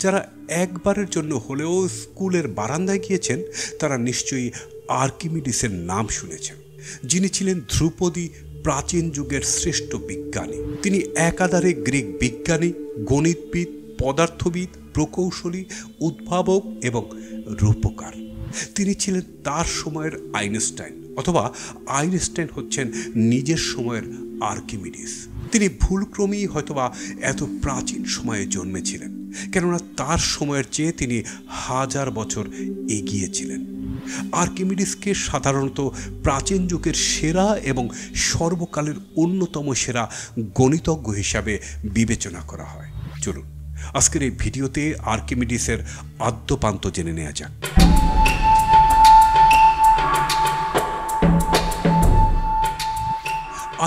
যারা একবারের জন্য হলেও স্কুলের বারান্দায় গিয়েছেন তারা নিশ্চয়ই আর্কিমিডিসের নাম শুনেছেন, যিনি ছিলেন ধ্রুপদী প্রাচীন যুগের শ্রেষ্ঠ বিজ্ঞানী। তিনি একাধারে গ্রিক বিজ্ঞানী, গণিতবিদ, পদার্থবিদ, প্রকৌশলী, উদ্ভাবক এবং রূপকার। তিনি ছিলেন তার সময়ের আইনস্টাইন, অথবা আইনস্টাইন হচ্ছেন নিজের সময়ের আর্কিমিডিস। তিনি ভুলক্রমেই হয়তোবা এত প্রাচীন সময়ে জন্মেছিলেন, কেননা তার সময়ের চেয়ে তিনি 1000 বছর এগিয়ে ছিলেন। আর্কিমিডিসকে সাধারণত প্রাচীন যুগের সেরা এবং সর্বকালের অন্যতম সেরা গণিতজ্ঞ হিসাবে বিবেচনা করা হয়। চলুন আজকের এই ভিডিওতে আর্কিমিডিসের আদ্যোপান্ত জেনে নেওয়া যাক।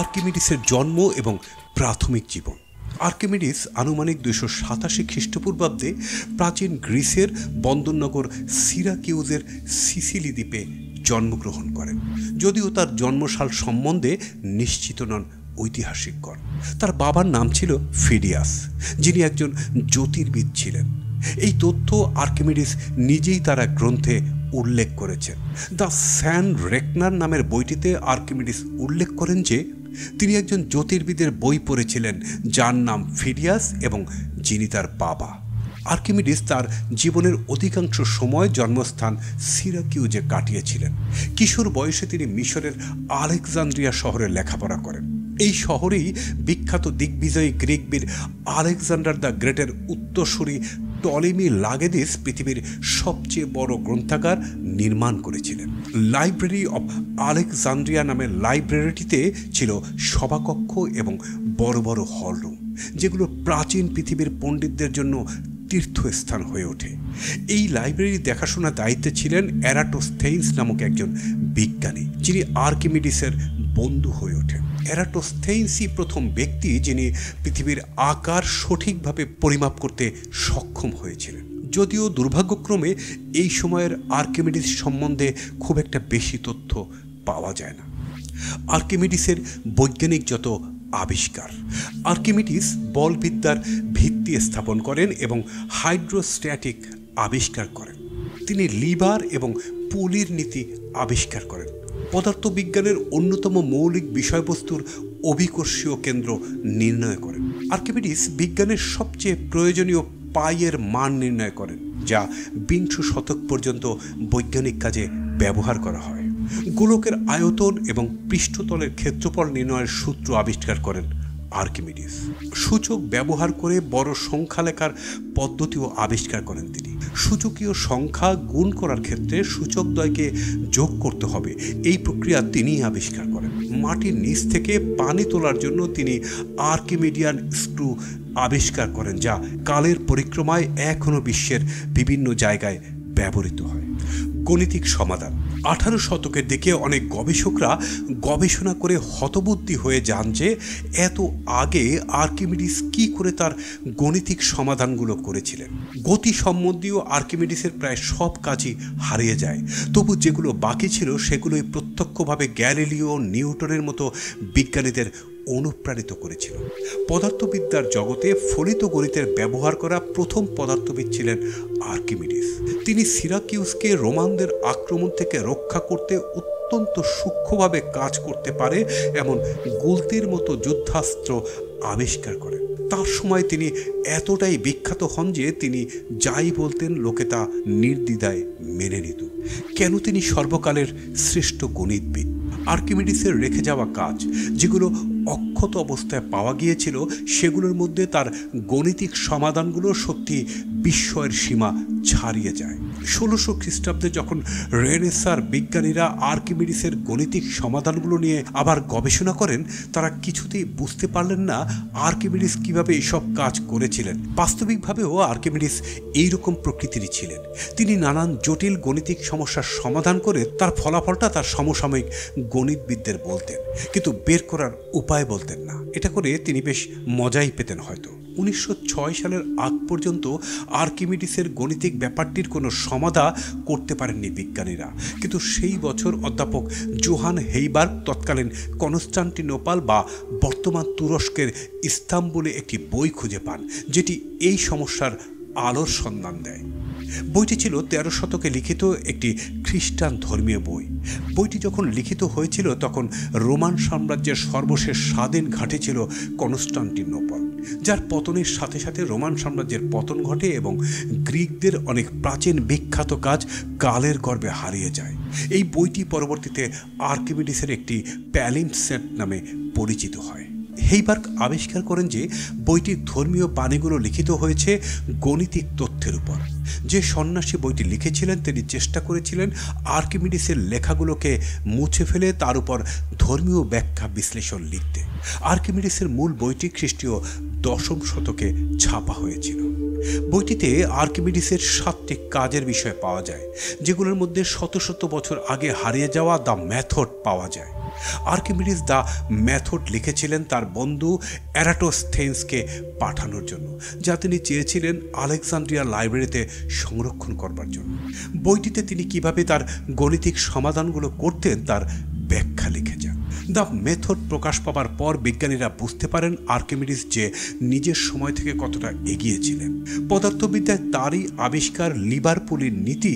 আর্কিমিডিসের জন্ম এবং প্রাথমিক জীবন। আর্কিমিডিস আনুমানিক 287 খ্রিস্টপূর্বাব্দে প্রাচীন গ্রিসের বন্দরনগর সিরাকিউজের সিসিলি দ্বীপে জন্মগ্রহণ করেন, যদিও তার জন্মসাল সম্বন্ধে নিশ্চিত নন ঐতিহাসিকগণ। তার বাবার নাম ছিল ফিডিয়াস, যিনি একজন জ্যোতির্বিদ ছিলেন। এই তথ্য আর্কিমিডিস নিজেই তার এক গ্রন্থে উল্লেখ করেছেন। দ্য স্যান রেকনার নামের বইটিতে আর্কিমিডিস উল্লেখ করেন যে তিনি একজন জ্যোতির্বিদের বই পড়েছিলেন যার নাম ফিডিয়াস এবং যিনি তার বাবা। আর্কিমিডিস তার জীবনের অধিকাংশ সময় জন্মস্থান সিরাকিউজে কাটিয়েছিলেন। কিশোর বয়সে তিনি মিশরের আলেকজান্দ্রিয়া শহরে লেখাপড়া করেন। এই শহরেই বিখ্যাত দিগ্বিজয়ী গ্রিক বীর আলেকজান্ডার দ্য গ্রেটের উত্তরসূরি টলেমি লাগেদিস পৃথিবীর সবচেয়ে বড় গ্রন্থাগার নির্মাণ করেছিলেন। লাইব্রেরি অব আলেকজান্দ্রিয়া নামের লাইব্রেরিটিতে ছিল সভাকক্ষ এবং বড় বড় হলরুম, যেগুলো প্রাচীন পৃথিবীর পণ্ডিতদের জন্য তীর্থস্থান হয়ে ওঠে। এই লাইব্রেরি দেখাশোনার দায়িত্বে ছিলেন এরাটোস্থেইনস নামক একজন বিজ্ঞানী, যিনি আর্কিমিডিসের বন্ধু হয়ে ওঠেন। এরাটোস্থেইনসই প্রথম ব্যক্তি যিনি পৃথিবীর আকার সঠিকভাবে পরিমাপ করতে সক্ষম হয়েছিলেন। যদিও দুর্ভাগ্যক্রমে এই সময়ের আর্কিমিডিস সম্বন্ধে খুব একটা বেশি তথ্য পাওয়া যায় না। আর্কিমিডিসের বৈজ্ঞানিক যত আবিষ্কার। আর্কিমিডিস বলবিদ্যার ভিত্তি স্থাপন করেন এবং হাইড্রোস্ট্যাটিক আবিষ্কার করেন। তিনি লিভার এবং পুলির নীতি আবিষ্কার করেন। পদার্থবিজ্ঞানের অন্যতম মৌলিক বিষয়বস্তুর অভিকর্ষীয় কেন্দ্র নির্ণয় করেন। আর্কিমিডিস বিজ্ঞানের সবচেয়ে প্রয়োজনীয় পাইয়ের মান নির্ণয় করেন, যা 20 শতক পর্যন্ত বৈজ্ঞানিক কাজে ব্যবহার করা হয়। গোলকের আয়তন এবং পৃষ্ঠতলের ক্ষেত্রফল নির্ণয়ের সূত্র আবিষ্কার করেন আর্কিমিডিস। সূচক ব্যবহার করে বড় সংখ্যা লেখার পদ্ধতিও আবিষ্কার করেন তিনি। সূচকীয় সংখ্যা গুণ করার ক্ষেত্রে সূচকদ্বয়কে যোগ করতে হবে, এই প্রক্রিয়া তিনিই আবিষ্কার করেন। মাটির নিচ থেকে পানি তোলার জন্য তিনি আর্কিমিডিয়ান স্ক্রু আবিষ্কার করেন, যা কালের পরিক্রমায় এখনও বিশ্বের বিভিন্ন জায়গায় ব্যবহৃত হয়। গণিতিক সমাধান। 18 শতকের দিকে অনেক গবেষকরা গবেষণা করে হতবুদ্ধি হয়ে যান যে এত আগে আর্কিমিডিস কি করে তার গণিতিক সমাধানগুলো করেছিলেন। গতি সম্বন্ধীয় আর্কিমিডিসের প্রায় সব কাজই হারিয়ে যায়, তবু যেগুলো বাকি ছিল সেগুলোই প্রত্যক্ষভাবে গ্যালিলিও, নিউটনের মতো বিজ্ঞানীদের অনুপ্রাণিত করেছিল। পদার্থবিদ্যার জগতে ফলিত গণিতের ব্যবহার করা প্রথম পদার্থবিদ ছিলেন আর্কিমিডিস। তিনি সিরাকিউসকে রোমানদের আক্রমণ থেকে রক্ষা করতে অত্যন্ত সূক্ষ্মভাবে কাজ করতে পারে এমন গুলতির মতো যুদ্ধাস্ত্র আবিষ্কার করেন। তার সময় তিনি এতটাই বিখ্যাত হন যে তিনি যাই বলতেন লোকে তা নির্দ্বিধায় মেনে নিত। কেন তিনি সর্বকালের শ্রেষ্ঠ গণিতবিদ? আর্কিমিডিসের রেখে যাওয়া কাজ, যেগুলো অক্ষত অবস্থায় পাওয়া গিয়েছিল, সেগুলোর মধ্যে তার গণিতিক সমাধানগুলো সত্যি বিস্ময়ের সীমা ছাড়িয়ে যায়। 1600 খ্রিস্টাব্দে যখন রেনেসাঁর বিজ্ঞানীরা আর্কিমিডিসের গণিতিক সমাধানগুলো নিয়ে আবার গবেষণা করেন, তারা কিছুতেই বুঝতে পারলেন না আর্কিমিডিস কিভাবে এইসব কাজ করেছিলেন। বাস্তবিকভাবেও আর্কিমিডিস এইরকম প্রকৃতিরই ছিলেন। তিনি নানান জটিল গণিতিক সমস্যার সমাধান করে তার ফলাফলটা তার সমসাময়িক গণিতবিদদের বলতেন, কিন্তু বের করার উপায় বলতেন না। এটা করে তিনি বেশ মজাই পেতেন হয়তো। 1906 সালের আগ পর্যন্ত আর্কিমিডিসের গণিতিক ব্যাপারটির কোনো সমাধান করতে পারেননি বিজ্ঞানীরা, কিন্তু সেই বছর অধ্যাপক জোহান হেইবার্গ তৎকালীন কনস্টান্টিনোপল বা বর্তমান তুরস্কের ইস্তাম্বুলে একটি বই খুঁজে পান, যেটি এই সমস্যার আলোর সন্ধান দেয়। বইটি ছিল 13 শতকে লিখিত একটি খ্রিস্টান ধর্মীয় বই। বইটি যখন লিখিত হয়েছিল তখন রোমান সাম্রাজ্যের সর্বশেষ স্বাধীন ঘাঁটি ছিল কনস্টান্টিনোপল, যার পতনের সাথে সাথে রোমান সাম্রাজ্যের পতন ঘটে এবং গ্রিকদের অনেক প্রাচীন বিখ্যাত কাজ কালের গর্ভে হারিয়ে যায়। এই বইটি পরবর্তীতে আর্কিমিডিসের একটি প্যালিম্পসেট নামে পরিচিত হয়। হেইবার্গ আবিষ্কার করেন যে বইটির ধর্মীয় বাণীগুলো লিখিত হয়েছে গণিতিক তথ্যের উপর। যে সন্ন্যাসী বইটি লিখেছিলেন তিনি চেষ্টা করেছিলেন আর্কিমিডিসের লেখাগুলোকে মুছে ফেলে তার উপর ধর্মীয় ব্যাখ্যা বিশ্লেষণ লিখতে। আর্কিমিডিসের মূল বইটি খ্রিস্টীয় 10ম শতকে ছাপা হয়েছিল। বইটিতে আর্কিমিডিসের 7টি কাজের বিষয় পাওয়া যায়, যেগুলোর মধ্যে শত শত বছর আগে হারিয়ে যাওয়া দ্য মেথড পাওয়া যায়। আর্কিমিডিস দ্য মেথড লিখেছিলেন তার বন্ধু এরাটোস্থেন্সকে পাঠানোর জন্য, যা তিনি চেয়েছিলেন আলেকজান্দ্রিয়া লাইব্রেরিতে সংরক্ষণ করবার জন্য। বইটিতে তিনি কিভাবে তার গণিতিক সমাধানগুলো করতেন তার ব্যাখ্যা লিখে যান। দ্য মেথড প্রকাশ পাবার পর বিজ্ঞানীরা বুঝতে পারেন আর্কিমিডিস যে নিজের সময় থেকে কতটা এগিয়েছিলেন। পদার্থবিদ্যায় তারই আবিষ্কার লিভারপুলের নীতি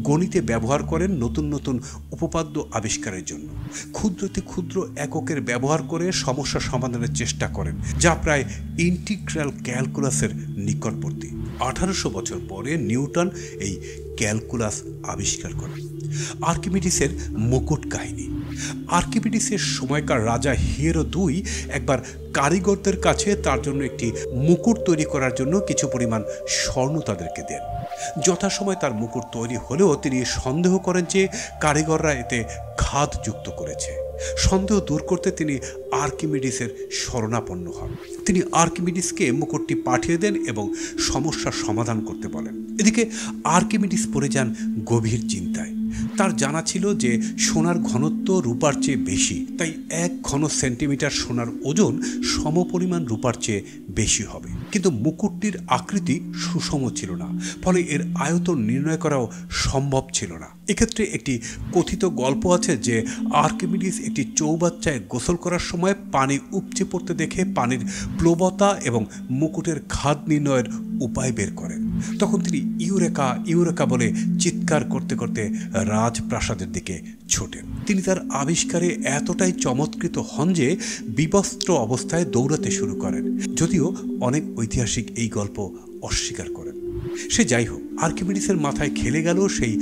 গণিতে ব্যবহার করেন নতুন নতুন উপপাদ্য আবিষ্কারের জন্য। ক্ষুদ্রতে ক্ষুদ্র এককের ব্যবহার করে সমস্যা সমাধানের চেষ্টা করেন, যা প্রায় ইন্টিগ্রাল ক্যালকুলাসের নিকটবর্তী। 1800 বছর পরে নিউটন এই ক্যালকুলাস আবিষ্কার করেন। আর্কিমিডিসের মুকুট কাহিনী। আর্কিমিডিসের সময়কার রাজা হিয়েরো II একবার কারিগরদের কাছে তার জন্য একটি মুকুট তৈরি করার জন্য কিছু পরিমাণ স্বর্ণ তাদেরকে দেন। যথাসময় তার মুকুট তৈরি হলেও তিনি সন্দেহ করেন যে কারিগররা এতে খাদ যুক্ত করেছে। সন্দেহ দূর করতে তিনি আর্কিমিডিসের শরণাপন্ন হন। তিনি আর্কিমিডিসকে মুকুটটি পাঠিয়ে দেন এবং সমস্যার সমাধান করতে বলেন। এদিকে আর্কিমিডিস পড়ে যান গভীর চিন্তায়। তার জানা ছিল যে সোনার ঘনত্ব রূপার চেয়ে বেশি, তাই 1 ঘন সেন্টিমিটার সোনার ওজন সমপরিমাণ রূপার চেয়ে বেশি হবে। কিন্তু মুকুটটির আকৃতি সুষম ছিল না, ফলে এর আয়তন নির্ণয় করাও সম্ভব ছিল না। এক্ষেত্রে একটি কথিত গল্প আছে যে আর্কিমিডিস একটি চৌবাচ্চায় গোসল করার সময় পানি উপচে পড়তে দেখে পানির প্লবতা এবং মুকুটের খাদ নির্ণয়ের উপায় বের করেন। তখন তিনি ইউরেকা ইউরেকা বলে চিৎকার করতে করতে রাজপ্রাসাদের দিকে ছোটেন। তিনি তার আবিষ্কারে এতটাই চমৎকৃত হন যে বিবস্ত্র অবস্থায় দৌড়াতে শুরু করেন, যদিও অনেক ঐতিহাসিক এই গল্প অস্বীকার করেন। সে যাই হোক, আর্কিমিডিসের মাথায় খেলে গেল সেই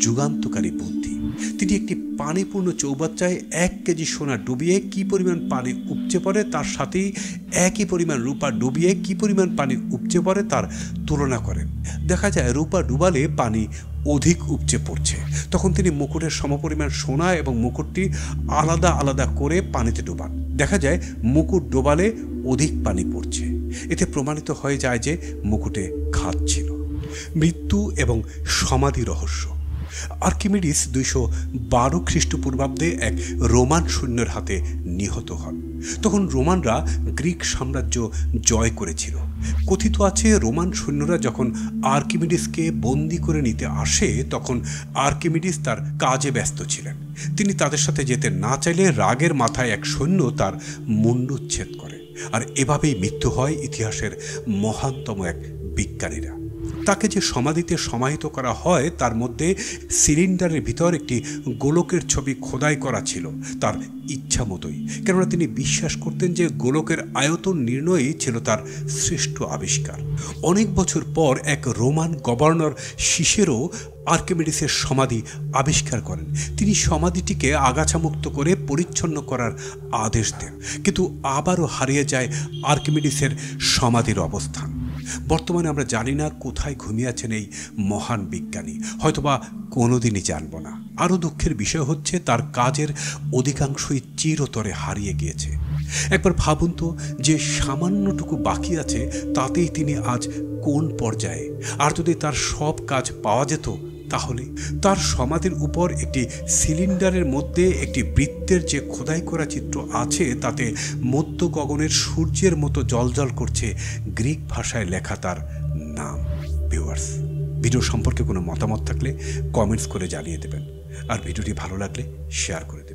যুগান্তকারী বুদ্ধি। তিনি একটি পানিপূর্ণ চৌবাচ্চায় 1 কেজি সোনা ডুবিয়ে কি পরিমাণ পানি উপচে পড়ে তার সাথেই একই পরিমাণ রূপা ডুবিয়ে কি পরিমাণ পানি উপচে পড়ে তার তুলনা করেন। দেখা যায় রূপা ডুবালে পানি অধিক উপচে পড়ছে। তখন তিনি মুকুটের সমপরিমাণ সোনা এবং মুকুটটি আলাদা আলাদা করে পানিতে ডোবান। দেখা যায় মুকুট ডোবালে অধিক পানি পড়ছে। এতে প্রমাণিত হয়ে যায় যে মুকুটে খাদ ছিল। মৃত্যু এবং সমাধি রহস্য। আর্কিমিডিস 212 খ্রিস্টপূর্বাব্দে এক রোমান সৈন্যের হাতে নিহত হন। তখন রোমানরা গ্রিক সাম্রাজ্য জয় করেছিল। কথিত আছে রোমান সৈন্যরা যখন আর্কিমিডিসকে বন্দি করে নিতে আসে তখন আর্কিমিডিস তার কাজে ব্যস্ত ছিলেন। তিনি তাদের সাথে যেতে না চাইলে রাগের মাথায় এক সৈন্য তার মুণ্ডুচ্ছেদ করে। আর এভাবেই মৃত্যু হয় ইতিহাসের মহানতম এক বিজ্ঞানীরা। তাকে যে সমাধিতে সমাহিত করা হয় তার মধ্যে সিলিন্ডারের ভিতর একটি গোলকের ছবি খোদাই করা ছিল তার ইচ্ছা মতোই, কেননা তিনি বিশ্বাস করতেন যে গোলকের আয়তন নির্ণয়ই ছিল তার শ্রেষ্ঠ আবিষ্কার। অনেক বছর পর এক রোমান গভর্নর সিসেরো আর্কিমিডিসের সমাধি আবিষ্কার করেন। তিনি সমাধিটিকে আগাছামুক্ত করে পরিচ্ছন্ন করার আদেশ দেন, কিন্তু আবারও হারিয়ে যায় আর্কিমিডিসের সমাধির অবস্থান। বর্তমানে আমরা জানি না কোথায় ঘুমিয়ে আছেন এই মহান বিজ্ঞানী, হয়তোবা কোনোদিনই জানব না। আরও দুঃখের বিষয় হচ্ছে তার কাজের অধিকাংশই চিরতরে হারিয়ে গিয়েছে। একবার ভাবুন তো, যে সামান্যটুকু বাকি আছে তাতেই তিনি আজ কোন পর্যায়ে। আর যদি তার সব কাজ পাওয়া যেত তাহলে তার সমাধির উপর একটি সিলিন্ডারের মধ্যে একটি বৃত্তের যে খোদাই করা চিত্র আছে তাতে মধ্য গগনের সূর্যের মতো জ্বলজ্বল করছে গ্রিক ভাষায় লেখা তার নাম। ভিউয়ার্স, ভিডিও সম্পর্কে কোনো মতামত থাকলে কমেন্টস করে জানিয়ে দেবেন, আর ভিডিওটি ভালো লাগলে শেয়ার করে দেবেন।